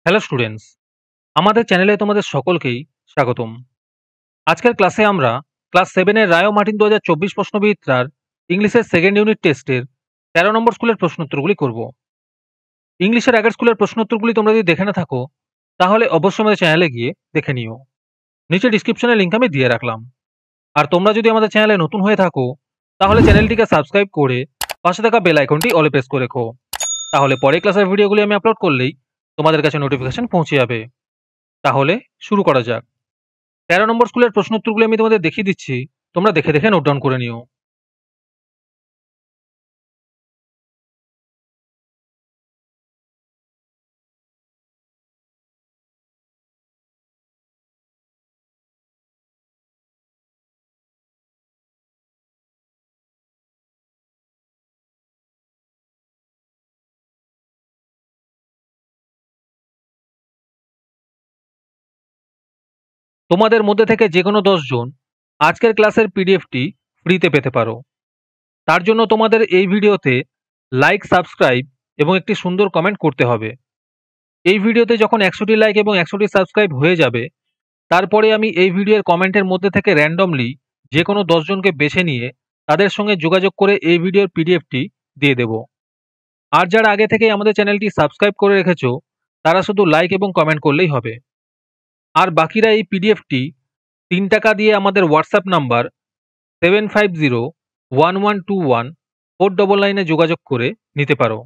Hello students, আমাদের চ্যানেলে তোমাদের সকলকেই স্বাগতম। আজকের ক্লাসে আমরা ক্লাস 7 এর রায় ও মার্টিন 2024 প্রশ্নবিচিত্রার ইংলিশের সেকেন্ড ইউনিট টেস্টের 13 নম্বর স্কুলের প্রশ্নোত্তরগুলি করব। ইংলিশের আগের স্কুলের প্রশ্নোত্তরগুলি তোমরা যদি দেখে না থাকো তাহলে অবশ্যই আমাদের চ্যানেলে গিয়ে দেখে নিও। নিচে ডিসক্রিপশনে লিঙ্ক আমি দিয়ে রাখলাম। আর তোমরা যদি আমাদের চ্যানেলে নতুন হয়ে থাকো তাহলে চ্যানেলটিকে সাবস্ক্রাইব করে পাশে থাকা বেল আইকনটি অলে প্রেস করে রেখো। তাহলে পরে ক্লাসের ভিডিওগুলি আমি আপলোড করলেই তোমাদের কাছে নোটিফিকেশন পৌঁছে যাবে। তাহলে শুরু করা যাক। 13 নম্বর স্কুলের প্রশ্নোত্তরগুলি আমি তোমাদের দেখিয়ে দিচ্ছি, তোমরা দেখে দেখে নোট ডাউন করে নিও। তোমাদের মধ্যে থেকে যে কোনো 10 জন আজকের ক্লাসের পিডিএফটি ফ্রিতে পেতে পারো। তার জন্য তোমাদের এই ভিডিওতে লাইক, সাবস্ক্রাইব এবং একটি সুন্দর কমেন্ট করতে হবে। এই ভিডিওতে যখন 100টি লাইক এবং 100টি সাবস্ক্রাইব হয়ে যাবে তারপরে আমি এই ভিডিওর কমেন্টের মধ্যে থেকে র্যান্ডমলি যে কোনো 10 জনকে বেছে নিয়ে তাদের সঙ্গে যোগাযোগ করে এই ভিডিওর পিডিএফটি দিয়ে দেব। আর যারা আগে থেকেই আমাদের চ্যানেলটি সাবস্ক্রাইব করে রেখেছো তারা শুধু লাইক এবং কমেন্ট করলেই হবে। আর বাকিরা এই পিডিএফটি 3 টাকা দিয়ে আমাদের হোয়াটসঅ্যাপ নাম্বার 7501121499 এ যোগাযোগ করে নিতে পারো।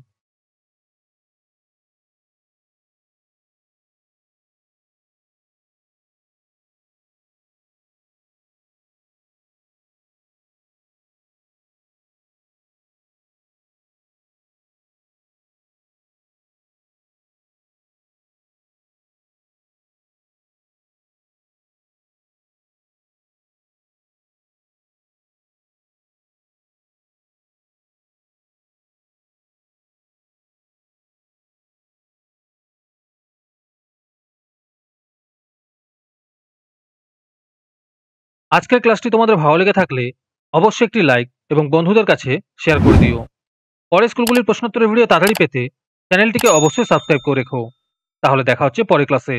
আজকের ক্লাসটি তোমাদের ভালো লেগে থাকলে অবশ্যই একটি লাইক এবং বন্ধুদের কাছে শেয়ার করে দিও। পরের স্কুলগুলির প্রশ্নোত্তরের ভিডিও তাড়াতাড়ি পেতে চ্যানেলটিকে অবশ্যই সাবস্ক্রাইব করে রেখো। তাহলে দেখা হচ্ছে পরের ক্লাসে।